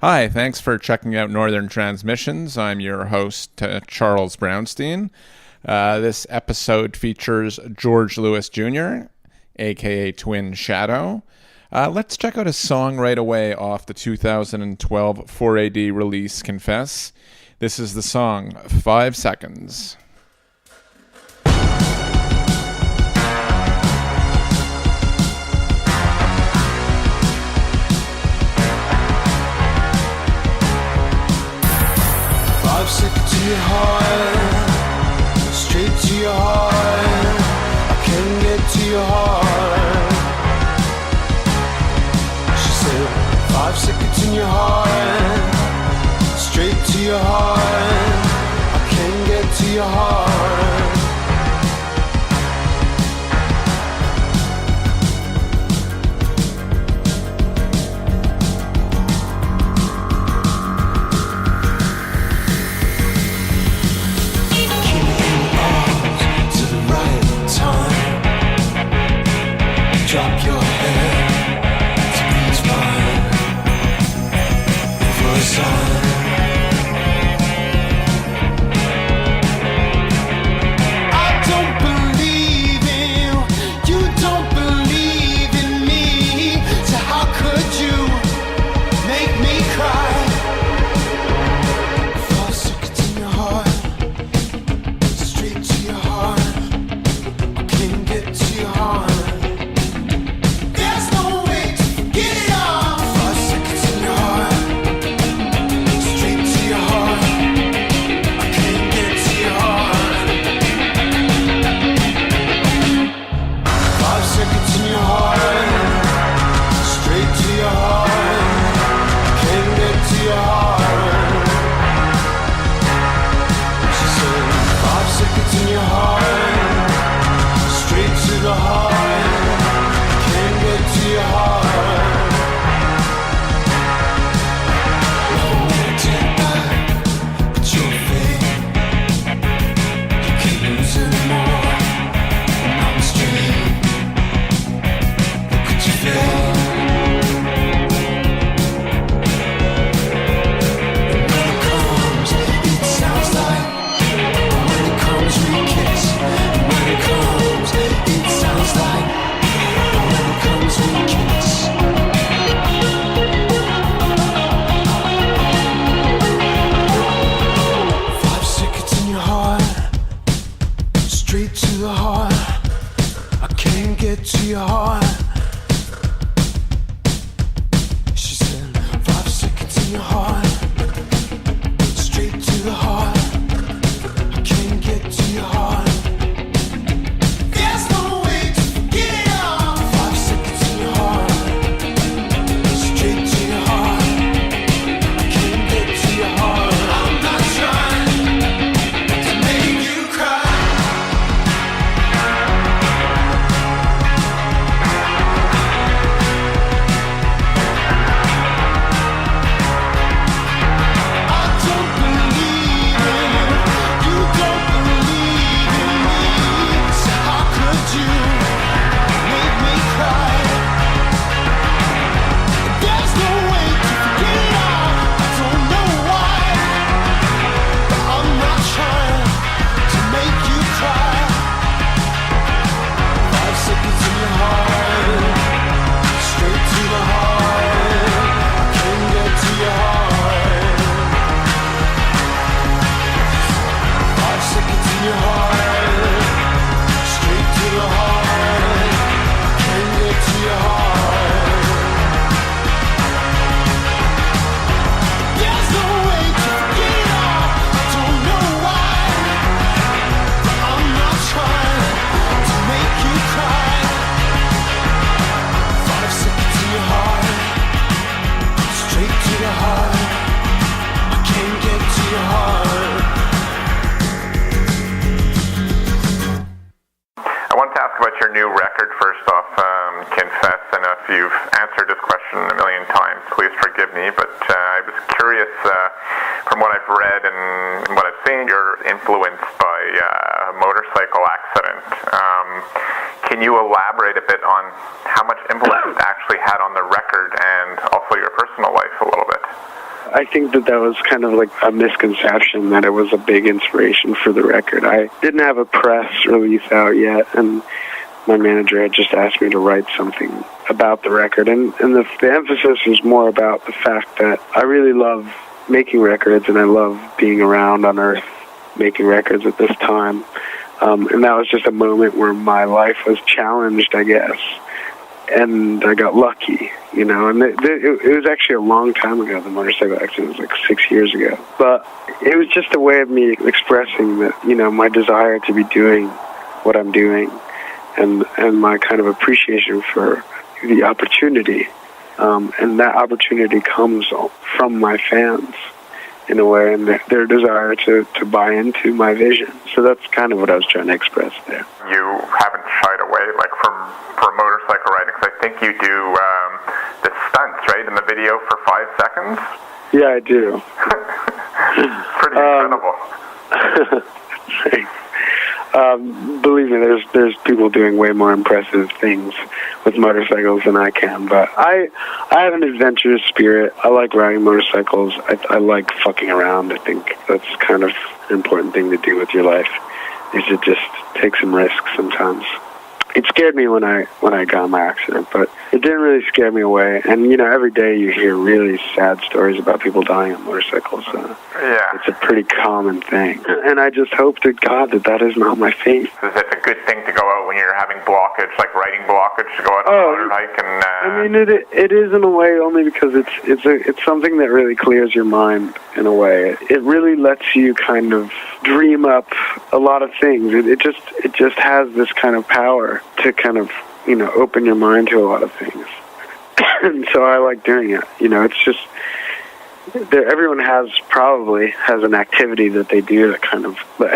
Hi, thanks for checking out Northern Transmissions. I'm your host, Charles Brownstein. This episode features George Lewis Jr., aka Twin Shadow. Let's check out a song right away off the 2012 4AD release, Confess. This is the song, 5 Seconds. 5 seconds to your heart, straight to your heart. I can't get to your heart. She said, 5 seconds in your heart, straight to your heart. I can't get to your heart. Drop your head to be fine for a sign. I don't believe in you, you don't believe in me. So how could you make me cry? 5 seconds in your heart, straight to your heart. I can't get to your heart. Can you elaborate a bit on how much influence it actually had on the record and also your personal life a little bit? I think that was kind of like a misconception that it was a big inspiration for the record. I didn't have a press release out yet, and my manager had just asked me to write something about the record. And the emphasis was more about the fact that I really love making records, and I love being around on Earth making records at this time. And that was just a moment where my life was challenged, I guess. And I got lucky, you know, and it was actually a long time ago. The motorcycle accident was like 6 years ago. But it was just a way of me expressing that, you know, my desire to be doing what I'm doing, and my kind of appreciation for the opportunity. And that opportunity comes from my fans in a way, and their desire to buy into my vision. So that's kind of what I was trying to express there. You haven't shied away, like, from motorcycle riding, because I think you do the stunts, right, in the video for 5 seconds? Yeah, I do. Pretty incredible. Thanks. Believe me, there's people doing way more impressive things with motorcycles than I can, but I have an adventurous spirit. I like riding motorcycles. I like fucking around. I think that's kind of an important thing to do with your life, is to just take some risks sometimes. It scared me when I got in my accident, but it didn't really scare me away. And, you know, every day you hear really sad stories about people dying on motorcycles. Yeah. It's a pretty common thing. And I just hope to God that is not my fate. Is it a good thing to go out when you're having blockage, like riding blockage, to go out on a motor hike? And I mean, it is in a way, only because it's something that really clears your mind in a way. It really lets you kind of dream up a lot of things. It just has this kind of power to kind of, you know, open your mind to a lot of things. And so I like doing it. You know, it's just, everyone probably has an activity that they do that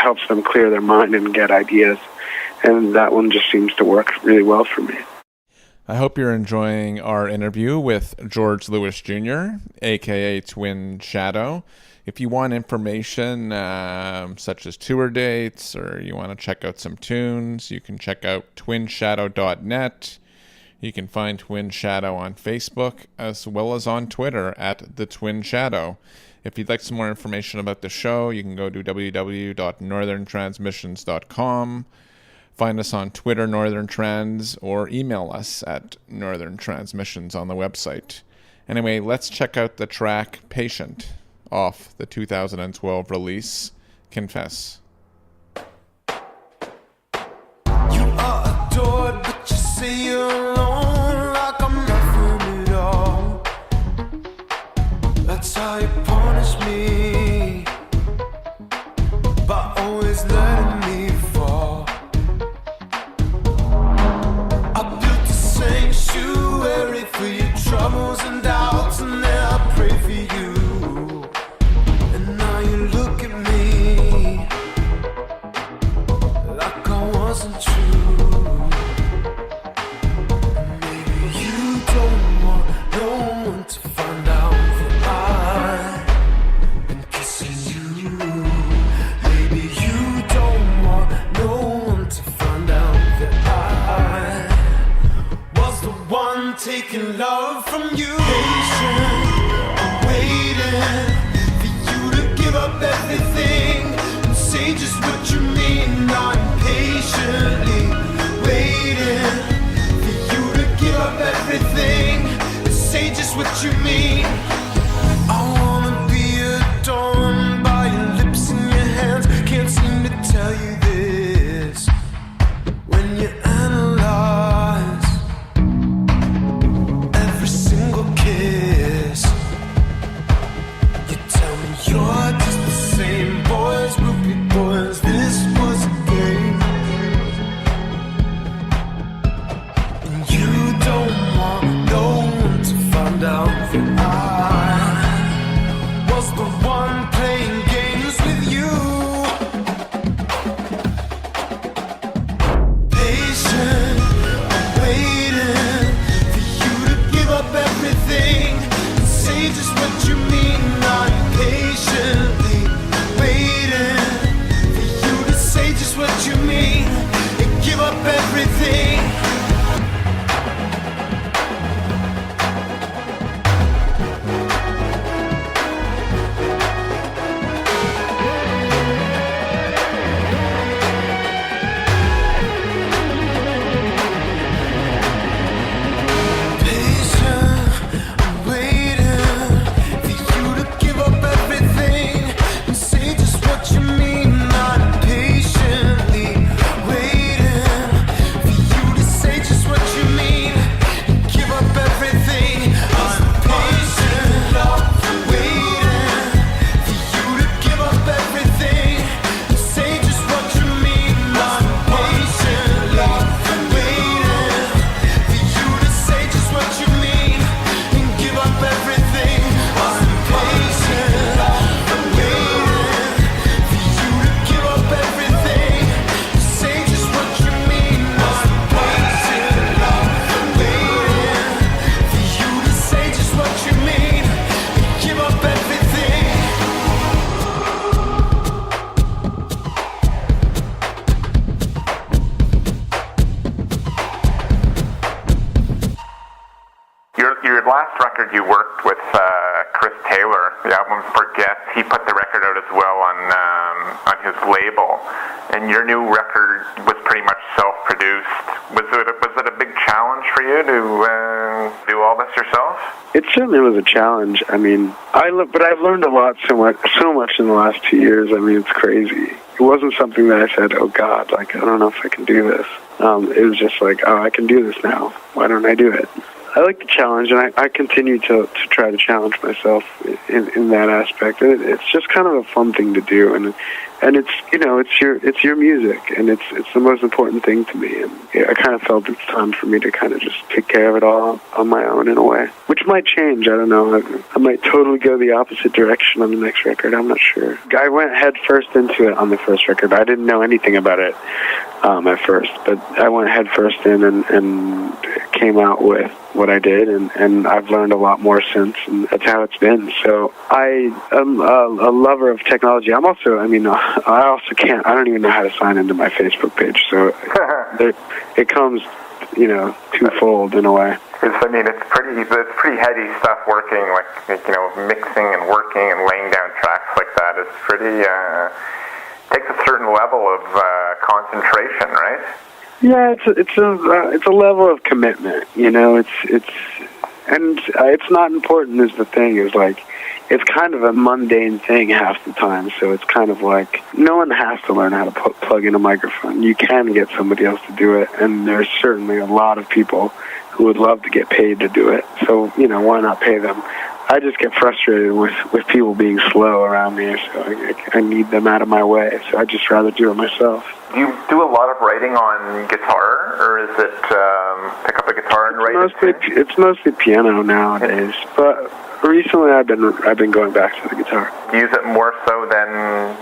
helps them clear their mind and get ideas. And that one just seems to work really well for me. I hope you're enjoying our interview with George Lewis Jr., a.k.a. Twin Shadow. If you want information such as tour dates, or you want to check out some tunes, you can check out twinshadow.net. You can find Twin Shadow on Facebook as well as on Twitter at The Twin Shadow. If you'd like some more information about the show, you can go to www.northerntransmissions.com. Find us on Twitter, Northern Trans, or email us at Northern Transmissions on the website. Anyway, let's check out the track Patient off the 2012 release, Confess. You are adored, but you say you're alone, like I'm nothing at all. That's how you punish me, by always letting me fall. I built a sanctuary for your troubles and doubts, and then I pray for you. Taking love from you, patient, I'm waiting for you to give up everything and say just what you mean. I'm patiently waiting for you to give up everything and say just what you mean. I wanna be adorned by your lips and your hands. Can't seem to tell you this when you analyze every single kiss. You tell me you're just the same boys will be boys. This was a game, and you don't want no one to find out that I was the one playing games with you. Patient, I'm waiting for you to give up everything and say just what you mean. I'm patiently waiting for you to say just what you mean and give up everything. record you worked with Chris Taylor, the album Forget. He put the record out as well on his label, and your new record was pretty much self-produced. Was it a big challenge for you to do all this yourself? It certainly was a challenge. I mean, but I've learned a lot, so much in the last 2 years. I mean, it's crazy. It wasn't something that I said, oh God, like, I don't know if I can do this. It was just like, oh, I can do this now. Why don't I do it? I like the challenge, and I continue to try to challenge myself in that aspect. It's just kind of a fun thing to do, and it's it's your music, and it's the most important thing to me. And I kind of felt it's time for me to kind of just take care of it all on my own in a way, which might change. I don't know. I might totally go the opposite direction on the next record. I'm not sure. I went head first into it on the first record. I didn't know anything about it at first, but I went head first in and came out with what I did, and I've learned a lot more since, and that's how it's been. So I am a lover of technology. I don't even know how to sign into my Facebook page, so it comes, twofold in a way. I mean, it's pretty heady stuff working, like mixing and working and laying down tracks like that is pretty, takes a certain level of concentration, right? Yeah, it's a level of commitment, it's not important is the thing, is like, it's kind of a mundane thing half the time, so it's kind of like, no one has to learn how to plug in a microphone. You can get somebody else to do it, and there's certainly a lot of people who would love to get paid to do it, so, why not pay them? I just get frustrated with people being slow around me, so I need them out of my way, so I'd just rather do it myself. Do you do a lot of writing on guitar, or is it pick up a guitar and write? It's mostly piano nowadays, but recently I've been going back to the guitar. Do you use it more so than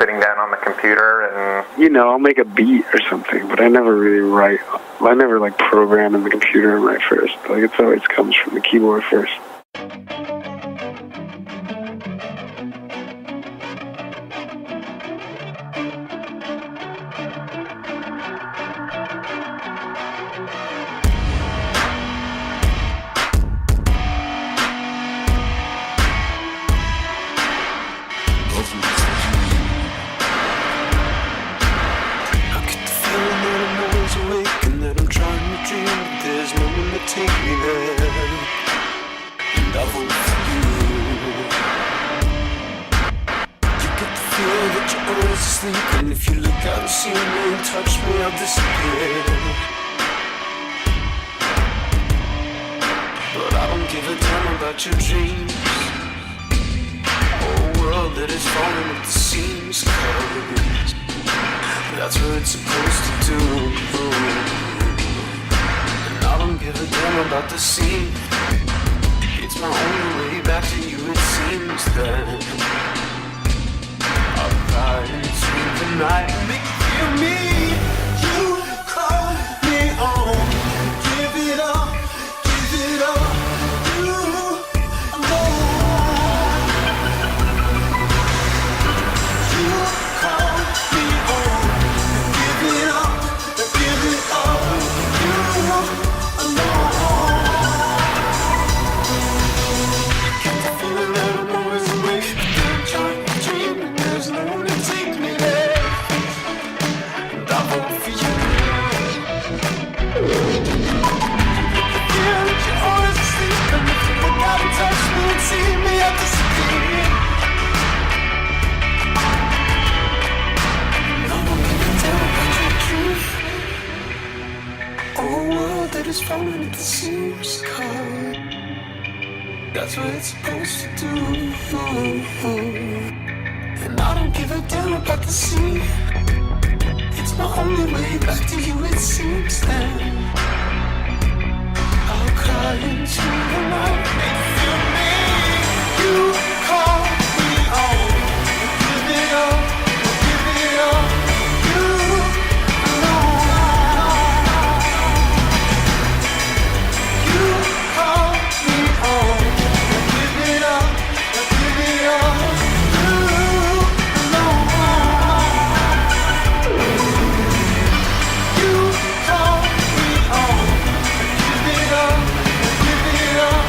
sitting down on the computer and? I'll make a beat or something, but I never really write. I never program in the computer and write first. It always comes from the keyboard first. And if you look out and see me and touch me, I'll disappear. But I don't give a damn about your dreams. Oh, world that is falling at the seams, 'cause that's what it's supposed to do. And I don't give a damn about the sea. It's my only way back to you, it seems that I'll cry into the night and make you feel me. You call me on, give it up, give it up. You alone. You call me on, give it up, give it up. You alone. Get the feeling that I'm always awake, but I'm trying to dream, and there's no one to take me there. And I vote for you. Feel that you're always asleep, and if you look out and touch me and see me, I disappear. No one can tell about your truth. Oh, world that is falling at the seams, 'cause that's what it's supposed to do. And I don't give a damn about the sea. It's my only way back to you, it seems that I'll cry into the night. Make you feel me. You call me on. Give it up, give it up. You alone. You call me on. Give it up, give it up. You alone. You call me on. Give it up, give it up.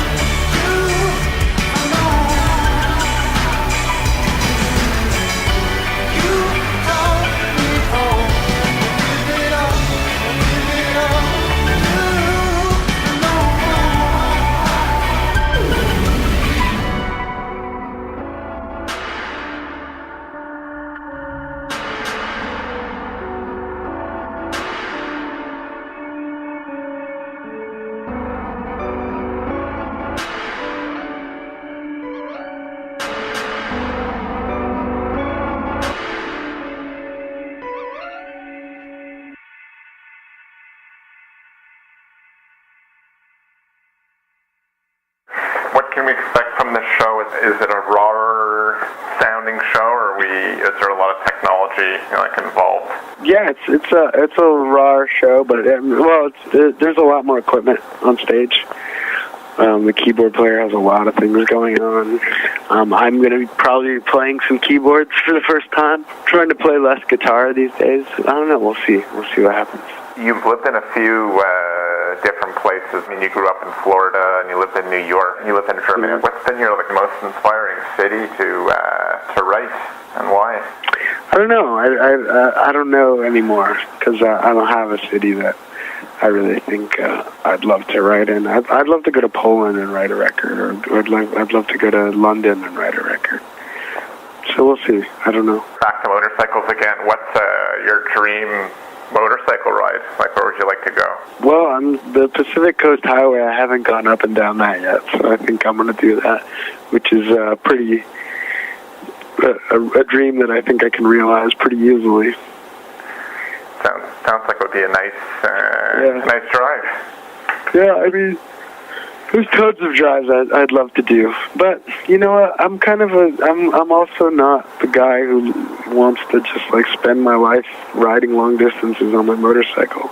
Is it a raw sounding show, or is there a lot of technology involved? Yeah, it's a raw show, but there's a lot more equipment on stage. The keyboard player has a lot of things going on. I'm going to be probably playing some keyboards for the first time. Trying to play less guitar these days. I don't know. We'll see. We'll see what happens. You've lived in a few different places. I mean, you grew up in Florida, and you lived in New York, and you lived in Germany. Mm-hmm. What's been your most inspiring city to write, and why? I don't know. I don't know anymore, because I don't have a city that I really think I'd love to write in. I'd love to go to Poland and write a record, or I'd love to go to London and write a record. So we'll see. I don't know. Back to motorcycles again. What's your dream motorcycle ride? Where would you like to go? Well, on the Pacific Coast Highway, I haven't gone up and down that yet, so I think I'm going to do that, which is a dream that I think I can realize pretty easily. Sounds like it would be a nice drive. Yeah, I mean, there's tons of drives I'd love to do, but you know what? I'm also not the guy who wants to just spend my life riding long distances on my motorcycle.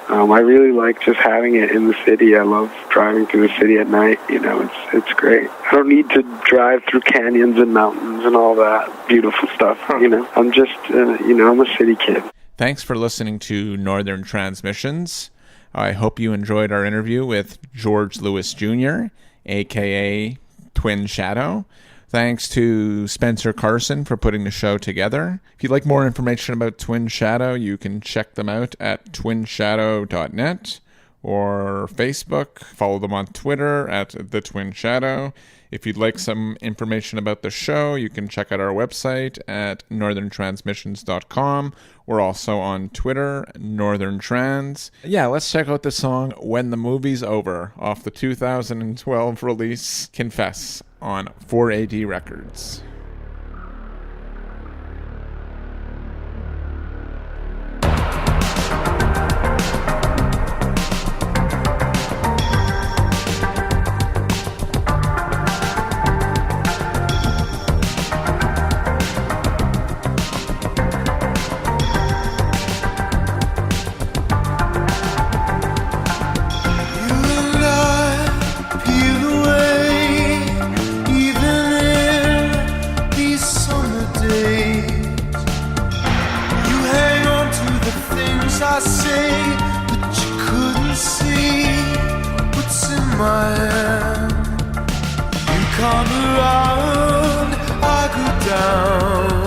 I really like just having it in the city. I love driving through the city at night. It's great. I don't need to drive through canyons and mountains and all that beautiful stuff. I'm just, I'm a city kid. Thanks for listening to Northern Transmissions. I hope you enjoyed our interview with George Lewis Jr., a.k.a. Twin Shadow. Thanks to Spencer Carson for putting the show together. If you'd like more information about Twin Shadow, you can check them out at twinshadow.net or Facebook. Follow them on Twitter at The Twin Shadow. If you'd like some information about the show, you can check out our website at northerntransmissions.com. We're also on Twitter, Northern Trans. Yeah, let's check out the song When the Movie's Over off the 2012 release Confess on 4AD Records. I say, but you couldn't see what's in my hand. You come around, I go down.